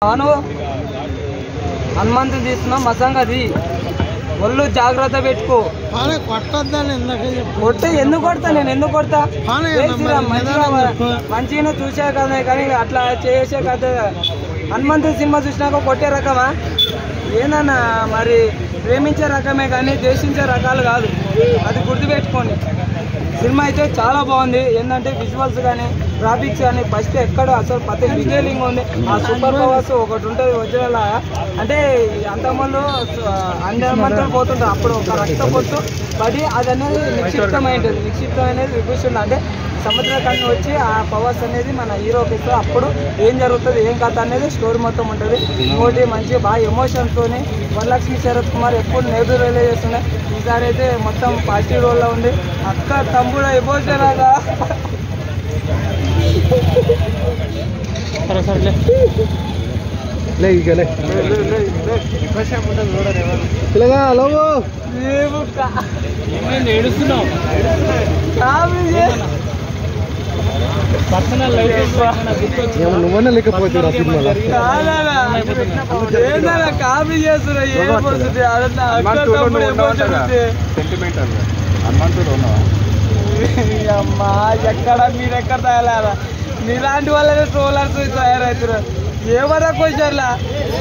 అవును హనుమంతుని తీస్తున్నాం మసంగది ఒళ్ళు జాగ్రత్త పెట్టుకో కొట్టే ఎందుకు కొడతా నేను ఎందుకు కొడతా మంచిగానే చూసా కదా కానీ అట్లా చేసే కదా హనుమంతుని సినిమా చూసినాక కొట్టే రకమా ఏందన్నా మరి ప్రేమించే రకమే కానీ ద్వేషించే రకాలు కాదు అది గుర్తుపెట్టుకోండి సినిమా అయితే చాలా బాగుంది ఏంటంటే విజువల్స్ కానీ గ్రాఫిక్స్ కానీ ఫస్ట్ ఎక్కడ అసలు ప్రతి డీటెయిలింగ్ ఉంది ఆ సూపర్ పవర్స్ ఒకటి ఉంటుంది ఒరిజినల్ అంటే అంతమంది అందమంతా పోతుంటారు అప్పుడు ఒక రక్త పొట్టు పడి అది అనేది నిక్షిప్తమైనది విభూషణ అంటే సముద్ర కన్ను వచ్చి ఆ పవర్స్ అనేది మన హీరోకి ఇస్తే అప్పుడు ఏం జరుగుతుంది ఏం కథ అనేది స్టోరీ మొత్తం ఉంటుంది ఇంకోటి మంచి బాగా ఎమోషన్స్తోని వరలక్ష్మి శరత్ కుమార్ ఎప్పుడు నెగిటివ్ రోల్ చేస్తున్నాయి ఈసారి అయితే మొత్తం పాజిటివ్ రోల్లో ఉంది అక్క తమ్ముడు ఎమోషన్గా నువ్వన్నా లేకపోతే కాపీ అమ్మా ఎక్కడ మీరెక్కడ తయారా మీలాంటి వాళ్ళనే ట్రోలర్స్ తయారవుతున్నారు ఏమన్నా క్వశ్చన్లా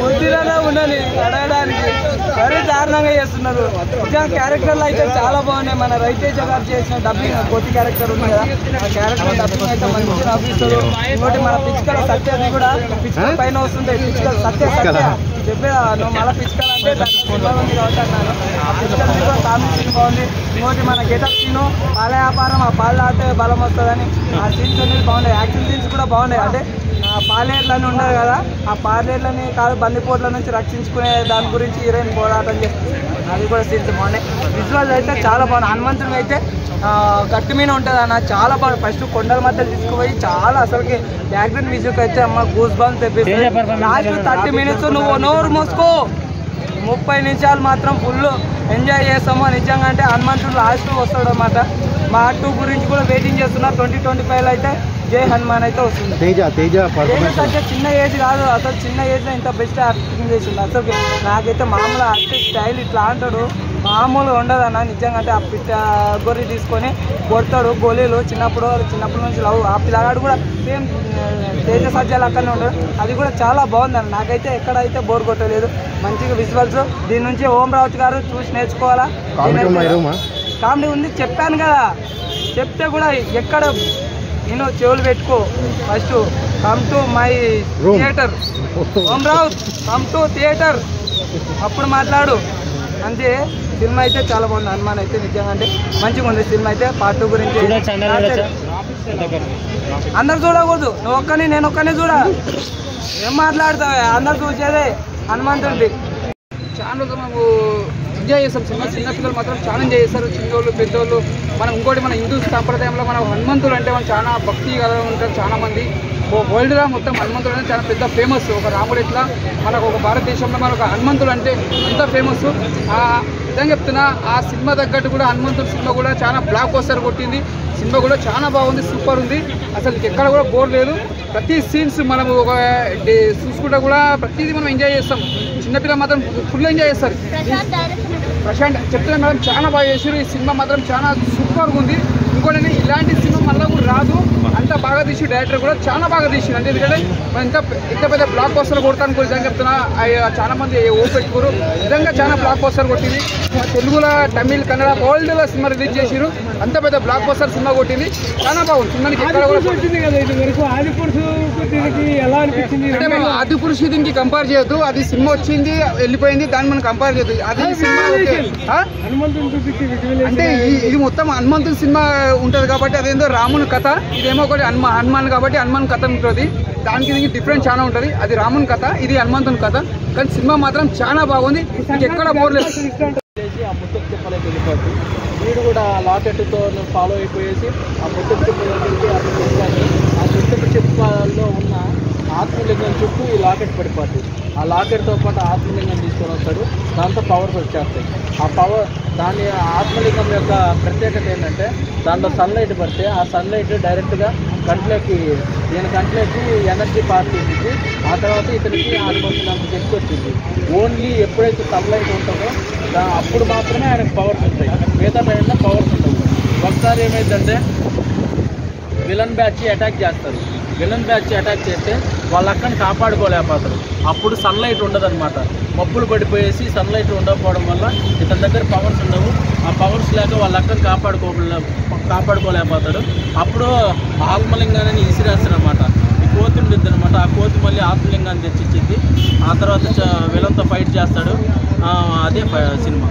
కొద్దిగా ఉండాలి అడగడానికి మరీ దారుణంగా చేస్తున్నారు నిజంగా క్యారెక్టర్లు అయితే చాలా బాగున్నాయి మన రవితేజ గారు చేసిన డబ్బింగ్ కొత్త క్యారెక్టర్ ఉంది కదా ఆ క్యారెక్టర్ డబ్బింగ్ అయితే మంచిగా నవ్విస్తారు ఇంకోటి మన పిచ్చుకల సత్యది కూడా పిచ్చుకల పైన వస్తుంది పిచ్చుకల సత్య చెప్పేదా నువ్వు మళ్ళీ పిచ్చుకలు అంటే సినిమా ఉంది కాబట్టి అన్నాను ఆ పిచ్చుకలది కూడా కాంబినేషన్ బాగుంది ఇంకోటి మన గెటప్ సీను పాల వ్యాపారం ఆ పాలు తాగితే బలం వస్తుందని ఆ సీన్స్ అనేది బాగున్నాయి యాక్షన్ సీన్స్ కూడా బాగున్నాయి అంటే పాలేర్లని ఉన్నారు కదా ఆ పాలేర్లని కాదు బందిపోట్ల నుంచి రక్షించుకునే దాని గురించి హీరోయిన్ పోరాటం చేస్తుంది అది కూడా సీన్స్ బాగున్నాయి విజువల్స్ అయితే చాలా బాగున్నాయి హనుమంతుని అయితే గట్టి మీద ఉంటుంది అన్న చాలా బాగుంది ఫస్ట్ కొండల మధ్యలో తీసుకుపోయి చాలా అసలుకి బ్యాక్గ్రౌండ్ మ్యూజిక్ అయితే అమ్మ గూస్ బంప్స్ తెప్పిస్తుంది లాస్ట్ 30 minutes నువ్వు నోరు మూసుకో 30 నిమిషాలు మాత్రం ఫుల్ ఎంజాయ్ చేస్తాము నిజంగా అంటే హనుమంతుడు లాస్ట్ వస్తాడు అన్నమాట మా 2 గురించి కూడా వెయిటింగ్ చేస్తున్నా 2025 అయితే జై హనుమాన్ అయితే వస్తుంది తేజ అంటే చిన్న ఏజ్ కాదు అసలు చిన్న ఏజ్లో ఇంత బెస్ట్ యాక్టింగ్ చేసింది అసలు నాకైతే మామూలు ఆర్టిస్ట్ స్టైల్ ఇట్లా అంటాడు మామూలుగా ఉండదు అన్న నిజంగా అంటే ఆ పిట్ట గొర్రె తీసుకొని కొడతాడు గోళీలు చిన్నప్పటి నుంచి లవ్ ఆ పిల్లగాడు కూడా సేమ్ తేజ సజ్జాలు అక్కడనే ఉంటాడు అది కూడా చాలా బాగుందన్న నాకైతే ఎక్కడైతే బోర్ కొట్టలేదు మంచిగా విజువల్స్ దీని నుంచి ఓం రావుత్ గారు చూసి నేర్చుకోవాలా కామెడీ ఉంది చెప్పాను కదా చెప్తే కూడా ఎక్కడ నేను చెవులు పెట్టుకో first come to my theatre Om Raut come to theatre అప్పుడు మాట్లాడు అంతే సినిమా అయితే చాలా బాగుంది హనుమాన్ అయితే నిజంగా అంటే మంచిగా ఉంది సినిమా అయితే పార్ట్ 2 గురించి అందరు చూడకూడదు నువ్వు ఒక్కని నేను ఒక్కనే చూడా ఏం మాట్లాడతావే అందరు చూసేదే హనుమంతుడి చాలా మాకు ఎంజాయ్ చేస్తాం సినిమా చిన్నపిల్లలు మాత్రం చాలా ఎంజాయ్ చేస్తారు చిన్నోళ్ళు పెద్దోళ్ళు మనం ఇంకోటి మన హిందూ సాంప్రదాయంలో మనం హనుమంతులు అంటే మనం చాలా భక్తి కదా ఉంటారు చాలా మంది వరల్డ్లో మొత్తం హనుమంతుడు అంటే చాలా పెద్ద ఫేమస్ ఒక రాముడు ఇట్లా మనకు ఒక భారతదేశంలో మనకు హనుమంతుడు అంటే అంత ఫేమస్ నిజంగా చెప్తున్నా ఆ సినిమా తగ్గట్టు కూడా హనుమంతుడు సినిమా కూడా చాలా బ్లాక్ బస్టర్ కొట్టింది సినిమా కూడా చాలా బాగుంది సూపర్ ఉంది అసలు ఎక్కడ కూడా బోర్ లేదు ప్రతి సీన్స్ మనం ఒక చూసుకుంటా కూడా ప్రతిదీ మనం ఎంజాయ్ చేస్తాం చిన్నపిల్లలు మాత్రం ఫుల్ ఎంజాయ్ చేస్తారు ప్రశాంత్ చెప్తున్నా మేడం చాలా బాగా చేసారు ఈ సినిమా మాత్రం చాలా సూపర్గా ఉంది ఇంకోటి ఇలాంటి సినిమా మళ్ళీ కూడా రాదు అంత బాగా తీసి డైరెక్టర్ కూడా చాలా బాగా తీసింది అంటే ఎందుకంటే మనం ఇంత పెద్ద బ్లాక్ బస్టర్ కొడతాను కూడా నిజంగా చెప్తున్నా చాలా మంది ఓ పెట్టుకోరు నిజంగా చాలా బ్లాక్ బస్టర్ కొట్టింది తెలుగులో తమిళ్ కన్నడ వరల్డ్లో సినిమా రిలీజ్ చేసిరు అంత పెద్ద బ్లాక్ బస్టర్ సినిమా కొట్టింది చాలా బాగుంది సినిమాకి ఎక్కడ కూడా కొట్టింది కదా ఇది వరకు ఆదిపురుషుడికి ఎలా అనిపించింది అంటే మనం ఆదిపురుషు దీనికి కంపేర్ చేయొద్దు అది సినిమా వచ్చింది వెళ్ళిపోయింది దాన్ని మనం కంపేర్ చేయొద్దు అది సినిమా అంటే ఇది మొత్తం హనుమంతుడి సినిమా ఉంటుంది కాబట్టి అదేందో రాముని కథ ఇదేమో ఒకటి హనుమాన్ కాబట్టి హనుమాన్ కథ ఉంటుంది దానికి దీనికి డిఫరెంట్ చాలా ఉంటుంది అది రాముని కథ ఇది హనుమంతుని కథ కానీ సినిమా మాత్రం చాలా బాగుంది ఎక్కడ బోర్లేదు ఆ ముత్తకు చెప్పలే వెళ్ళిపోతుంది వీడు కూడా లాకెట్తో ఫాలో అయిపోయేసి ఆ ముత్తకు చెప్పలకి ఆ ముత్తకు చెప్పలో ఉన్న ఆత్మలింగం చుట్టూ ఈ లాకెట్ పడిపోతుంది ఆ లాకెట్తో పాటు ఆత్మలింగం తీసుకొని వస్తాడు దాంతో పవర్స్ వచ్చేస్తాయి ఆ పవర్ దాని ఆత్మలింగం యొక్క ప్రత్యేకత ఏంటంటే దాంట్లో సన్లైట్ పడితే ఆ సన్లైట్ డైరెక్ట్గా కంట్లోకి ఈయన కంట్లోకి ఎనర్జీ పాస్ చేసింది. ఆ తర్వాత ఇతనికి ఆల్మోస్ట్ అంత శక్తి వచ్చింది. ఓన్లీ ఎప్పుడైతే సన్లైట్ ఉంటుందో అప్పుడు మాత్రమే ఆయనకు పవర్స్ ఉంటాయి, మిగతా టైంలో పవర్స్ ఉండవు. ఒకసారి ఏమైందంటే విలన్ బ్యాచ్ అటాక్ చేస్తారు. విలన్ బ్యాచ్ అటాక్ చేస్తే వాళ్ళ అక్కని కాపాడుకోలేకపోతారు. అప్పుడు సన్లైట్ ఉండదన్నమాట. మబ్బులు పడిపోయేసి సన్లైట్ ఉండకపోవడం వల్ల ఇతని దగ్గర పవర్స్ ఉండవు. ఆ పవర్స్ లేక వాళ్ళ అక్కని కాపాడుకోలేకపోతాడు. అప్పుడు ఆత్మలింగాన్ని ఇసిరేస్తారు అనమాట. ఈ కోతి ఉండిద్ది అనమాట. ఆ కోతి మళ్ళీ ఆత్మలింగాన్ని తెచ్చిచ్చింది. ఆ తర్వాత విలన్తో ఫైట్ చేస్తాడు. అదే సినిమా.